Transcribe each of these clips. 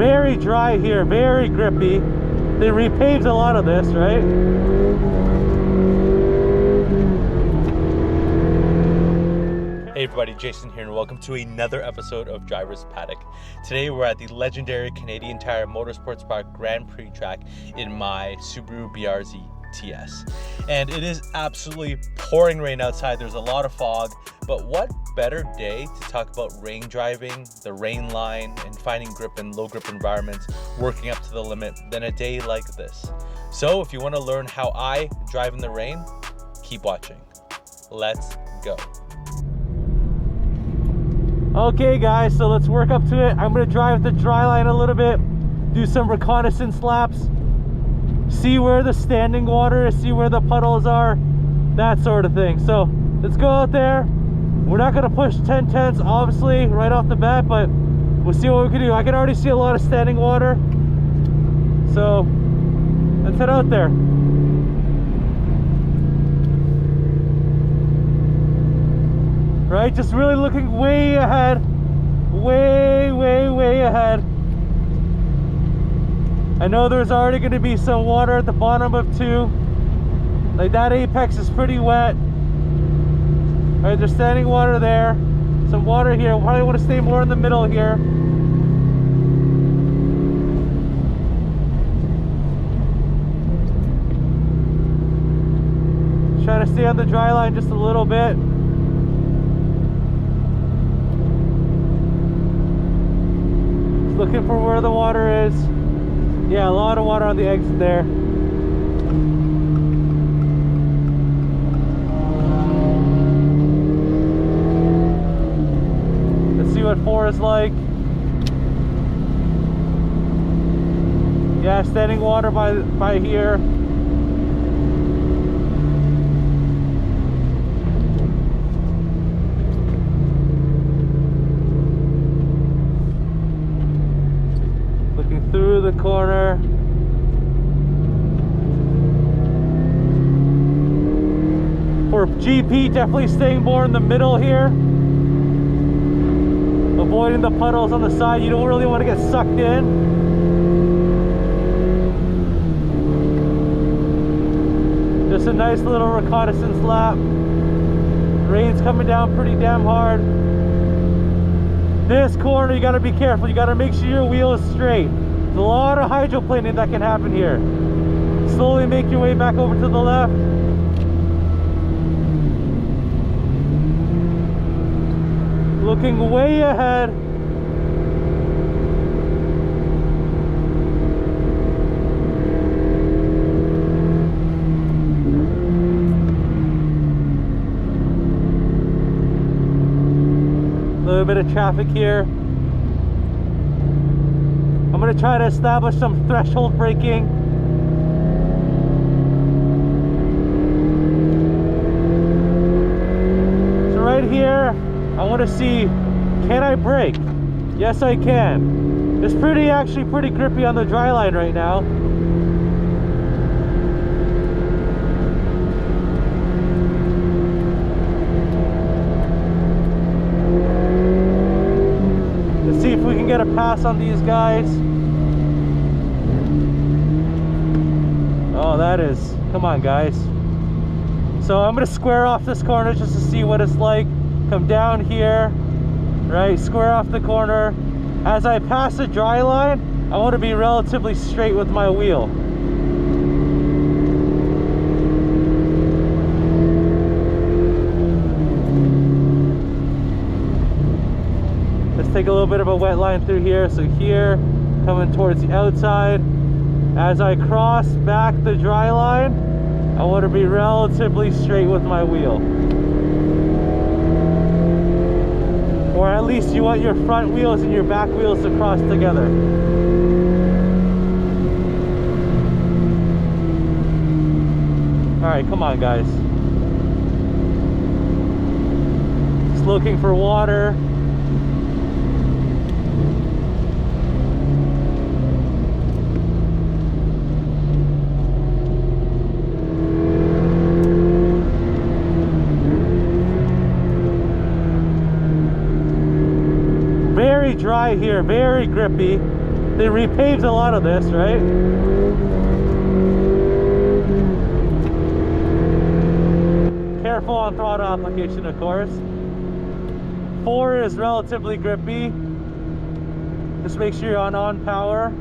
Very dry here, very grippy. They repaved a lot of this, right? Hey everybody, Jason here and welcome to another episode of Driver's Paddock. Today we're at the legendary Canadian Tire Motorsports Park Grand Prix track in my Subaru BRZ TS. And it is absolutely pouring rain outside. There's a lot of fog, but what better day to talk about rain driving, the rain line, and finding grip in low grip environments, working up to the limit than a day like this. So if you want to learn how I drive in the rain, keep watching. Let's go. Okay guys, so let's work up to it. I'm going to drive the dry line a little bit, do some reconnaissance laps, see where the standing water is, see where the puddles are, that sort of thing. So let's go out there. We're not going to push 10/10s obviously right off the bat, but we'll see what we can do. I can already see a lot of standing water, so let's head out there. Right, just really looking way ahead, way ahead. I know there's already going to be some water at the bottom of 2. Like that apex is pretty wet. All right, there's standing water there, some water here. We'll probably want to stay more in the middle here. Trying to stay on the dry line just a little bit. Looking for where the water is. Yeah, a lot of water on the exit there. Let's see what 4 is like. Yeah, standing water by here. Through the corner. For GP, definitely staying more in the middle here. Avoiding the puddles on the side. You don't really want to get sucked in. Just a nice little reconnaissance lap. Rain's coming down pretty damn hard. This corner, you got to be careful. You got to make sure your wheel is straight. There's a lot of hydroplaning that can happen here. Slowly make your way back over to the left. Looking way ahead. A little bit of traffic here. I'm going to try to establish some threshold braking. So right here, I want to see, can I brake? Yes, I can. It's actually pretty grippy on the dry line right now. Let's see if we can get a pass on these guys. Oh, that is, come on guys. So I'm gonna square off this corner just to see what it's like. Come down here, right, square off the corner. As I pass the dry line, I want to be relatively straight with my wheel. Let's take a little bit of a wet line through here. So here, coming towards the outside. As I cross back the dry line, I want to be relatively straight with my wheel. Or at least you want your front wheels and your back wheels to cross together. Alright, come on guys. Just looking for water. Very dry here, very grippy. They repaved a lot of this, right? Careful on throttle application, of course. 4 is relatively grippy. Just make sure you're on power.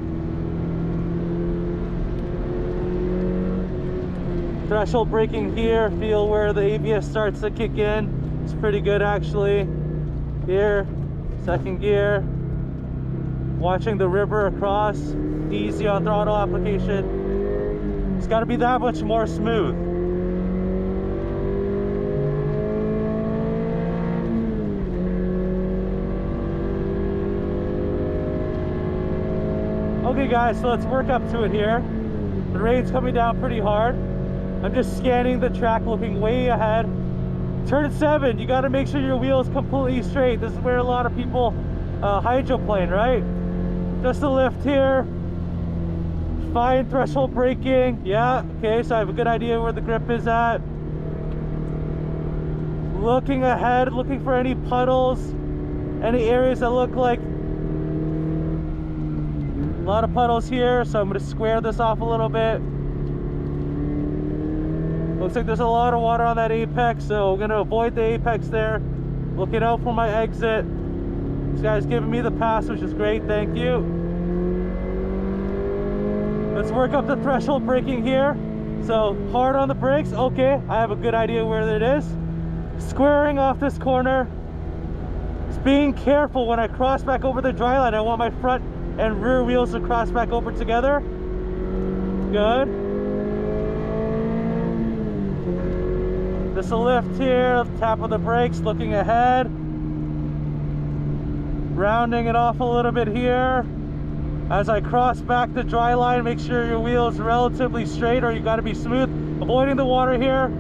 Threshold braking here, feel where the ABS starts to kick in. It's pretty good actually. Here, second gear. Watching the river across, easy on throttle application. It's got to be that much more smooth. Okay guys, so let's work up to it here. The rain's coming down pretty hard. I'm just scanning the track, looking way ahead. Turn 7, you got to make sure your wheel is completely straight. This is where a lot of people hydroplane, right? Just a lift here. Fine threshold braking. Yeah, okay, so I have a good idea where the grip is at. Looking ahead, looking for any puddles, any areas that look like a lot of puddles here, so I'm going to square this off a little bit. Looks like there's a lot of water on that apex, so I'm going to avoid the apex there. Looking out for my exit. This guy's giving me the pass, which is great, thank you. Let's work up the threshold braking here. So hard on the brakes, okay, I have a good idea where it is. Squaring off this corner. Just being careful when I cross back over the dry line. I want my front and rear wheels to cross back over together. Good. Just a lift here, tap on the brakes, looking ahead. Rounding it off a little bit here. As I cross back the dry line, make sure your wheel is relatively straight, or you got to be smooth. Avoiding the water here.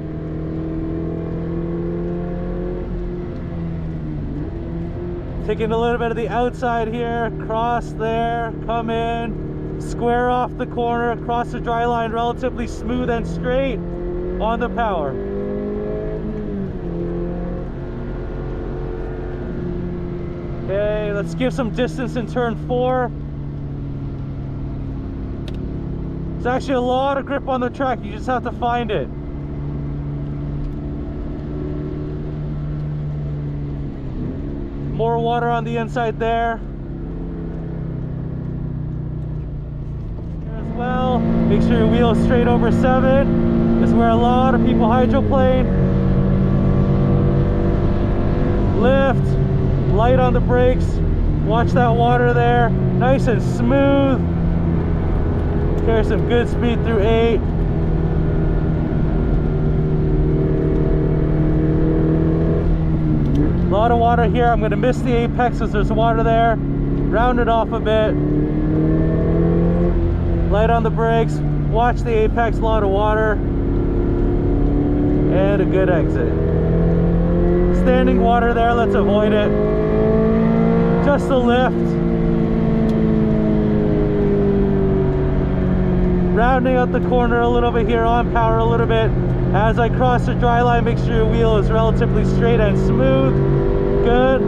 Taking a little bit of the outside here, cross there, come in, square off the corner, across the dry line, relatively smooth and straight on the power. Okay, let's give some distance in turn 4. There's actually a lot of grip on the track, you just have to find it. More water on the inside there. Here as well. Make sure your wheel is straight over 7. This is where a lot of people hydroplane. Lift, light on the brakes. Watch that water there. Nice and smooth. Carry some good speed through 8. A lot of water here. I'm going to miss the apex because there's water there. Round it off a bit. Light on the brakes. Watch the apex. A lot of water. And a good exit. Standing water there. Let's avoid it. Just a lift. Rounding out the corner a little bit here. On power a little bit. As I cross the dry line, make sure your wheel is relatively straight and smooth. Good.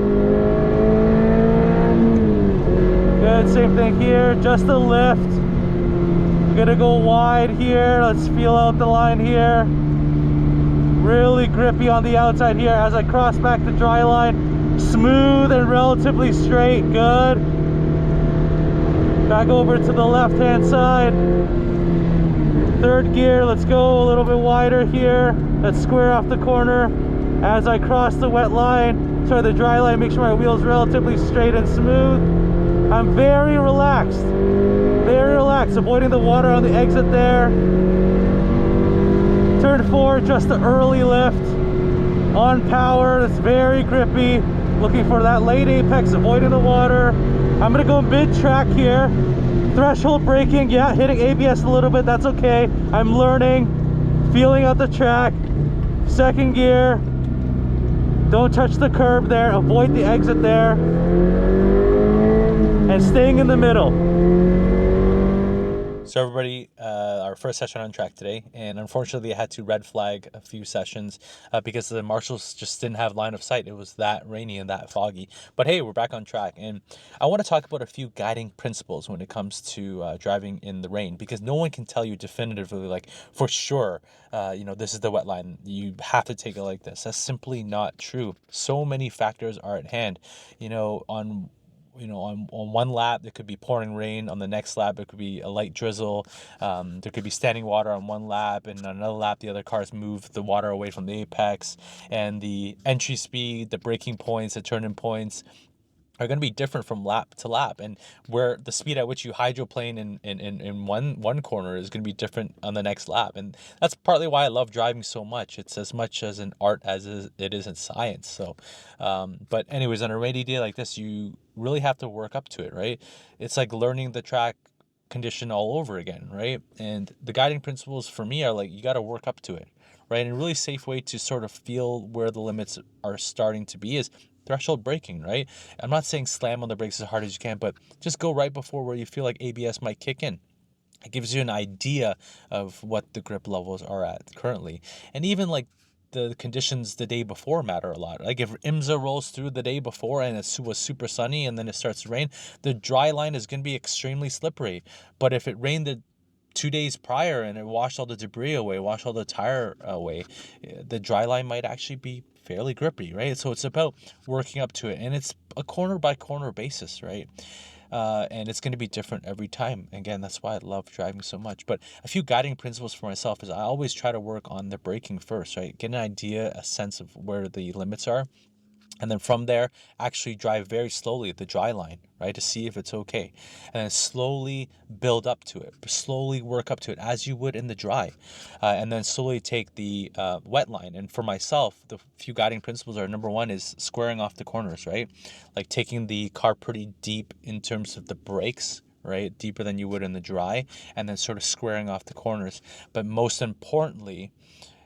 Good, same thing here, just a lift. I'm gonna go wide here. Let's feel out the line here. Really grippy on the outside here as I cross back the dry line. Smooth and relatively straight, good. Back over to the left-hand side. Third gear, let's go a little bit wider here. Let's square off the corner. As I cross the wet line, sorry, the dry line, make sure my wheel's relatively straight and smooth. I'm very relaxed, avoiding the water on the exit there. Turn 4, just the early lift. On power, it's very grippy. Looking for that late apex, avoiding the water. I'm gonna go mid-track here. Threshold braking, yeah, hitting ABS a little bit, that's okay. I'm learning, feeling out the track. Second gear. Don't touch the curb there, avoid the exit there. And staying in the middle. So everybody, our first session on track today, and unfortunately I had to red flag a few sessions because the marshals just didn't have line of sight. It was that rainy and that foggy. But hey, we're back on track, and I want to talk about a few guiding principles when it comes to driving in the rain, because no one can tell you definitively, like for sure, this is the wet line. You have to take it like this. That's simply not true. So many factors are at hand. On one lap, there could be pouring rain. On the next lap, it could be a light drizzle. There could be standing water on one lap, and on another lap, the other cars move the water away from the apex. And the entry speed, the braking points, the turning points are going to be different from lap to lap, and where the speed at which you hydroplane in one corner is going to be different on the next lap. And that's partly why I love driving so much. It's as much as an art as it is in science. So but anyways, on a rainy day like this, you really have to work up to it, right? It's like learning the track condition all over again, right? And the guiding principles for me are like, you got to work up to it, right? And a really safe way to sort of feel where the limits are starting to be is threshold braking, right? I'm not saying slam on the brakes as hard as you can, but just go right before where you feel like ABS might kick in. It gives you an idea of what the grip levels are at currently. And even like the conditions the day before matter a lot. Like if IMSA rolls through the day before and it was super sunny and then it starts to rain, the dry line is going to be extremely slippery. But if it rained the 2 days prior and it washed all the debris away, washed all the tire away, the dry line might actually be fairly grippy, right? So it's about working up to it, and it's a corner by corner basis, right? And it's going to be different every time. Again, that's why I love driving so much. But a few guiding principles for myself is I always try to work on the braking first, right? Get an idea, a sense of where the limits are. And then from there, actually drive very slowly at the dry line, right, to see if it's okay. And then slowly build up to it, slowly work up to it as you would in the dry. And then slowly take the wet line. And for myself, the few guiding principles are, number one is squaring off the corners, right? Like taking the car pretty deep in terms of the brakes, right? Deeper than you would in the dry, and then sort of squaring off the corners. But most importantly,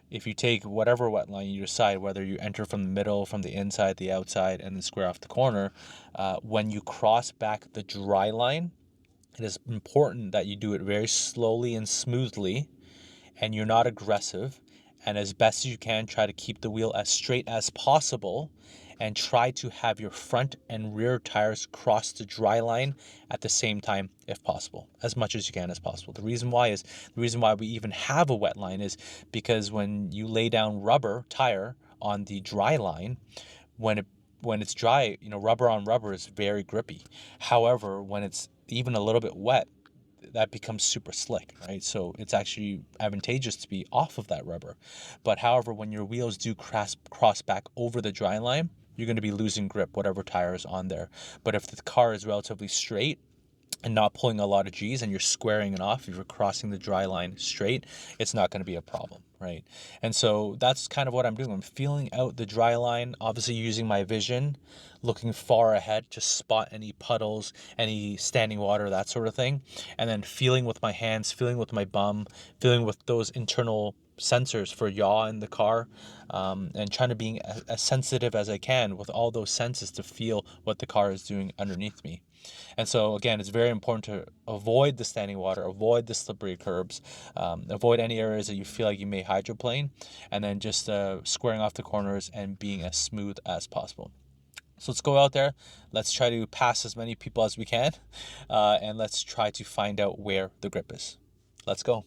if you take whatever wet line you decide, whether you enter from the middle, from the inside, the outside, and then square off the corner, when you cross back the dry line, it is important that you do it very slowly and smoothly, and you're not aggressive. And as best as you can, try to keep the wheel as straight as possible, and try to have your front and rear tires cross the dry line at the same time if possible, as much as you can as possible. The reason why we even have a wet line is because when you lay down rubber tire on the dry line, when it's dry, rubber on rubber is very grippy. However, when it's even a little bit wet, that becomes super slick, right? So it's actually advantageous to be off of that rubber. But however, when your wheels do cross back over the dry line, you're going to be losing grip, whatever tire is on there. But if the car is relatively straight and not pulling a lot of G's, and you're squaring it off, if you're crossing the dry line straight, it's not going to be a problem, right? And so that's kind of what I'm doing. I'm feeling out the dry line, obviously using my vision, looking far ahead to spot any puddles, any standing water, that sort of thing. And then feeling with my hands, feeling with my bum, feeling with those internal sensors for yaw in the car, and trying to be as sensitive as I can with all those senses to feel what the car is doing underneath me. And so again, it's very important to avoid the standing water, avoid the slippery curbs, avoid any areas that you feel like you may hydroplane, and then just squaring off the corners and being as smooth as possible. So let's go out there, let's try to pass as many people as we can, and let's try to find out where the grip is. Let's go.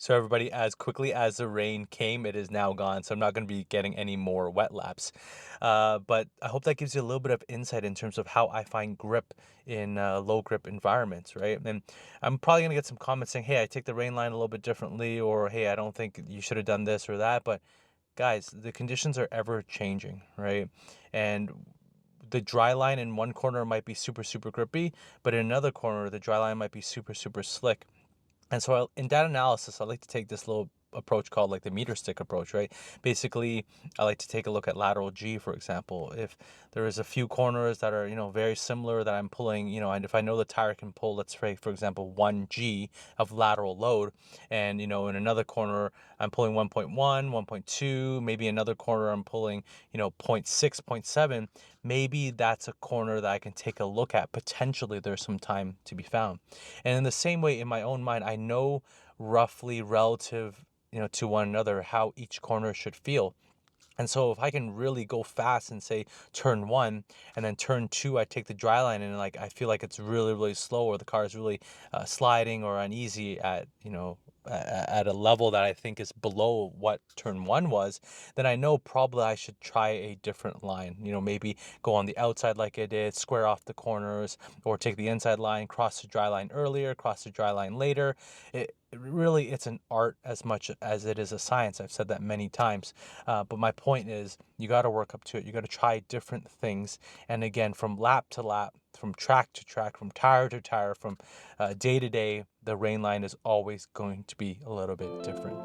So everybody, as quickly as the rain came, it is now gone. So I'm not going to be getting any more wet laps. But I hope that gives you a little bit of insight in terms of how I find grip in low grip environments, right? And I'm probably going to get some comments saying, hey, I take the rain line a little bit differently, or hey, I don't think you should have done this or that. But guys, the conditions are ever changing, right? And the dry line in one corner might be super, super grippy, but in another corner, the dry line might be super, super slick. And so in data analysis, I like to take this little approach called like the meter stick approach, right? Basically, I like to take a look at lateral G, for example. If there is a few corners that are, very similar that I'm pulling, and if I know the tire can pull, let's say, for example, 1G of lateral load, and, in another corner, I'm pulling 1.1, 1.2, maybe another corner I'm pulling, 0.6, 0.7, maybe that's a corner that I can take a look at. Potentially there's some time to be found. And in the same way, in my own mind, I know roughly relative, to one another, how each corner should feel. And so if I can really go fast and say turn 1, and then turn 2, I take the dry line and like I feel like it's really, really slow, or the car is really sliding or uneasy at, at a level that I think is below what turn 1 was, then I know probably I should try a different line. Maybe go on the outside like I did, square off the corners, or take the inside line, cross the dry line earlier, cross the dry line later. It's an art as much as it is a science. I've said that many times. But my point is, you got to work up to it. You got to try different things. And again, from lap to lap, from track to track, from tire to tire, from day to day, the rain line is always going to be a little bit different.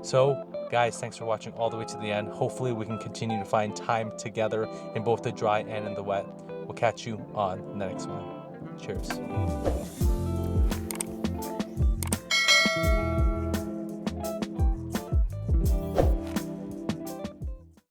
So, guys, thanks for watching all the way to the end. Hopefully, we can continue to find time together in both the dry and in the wet. We'll catch you on the next one. Cheers.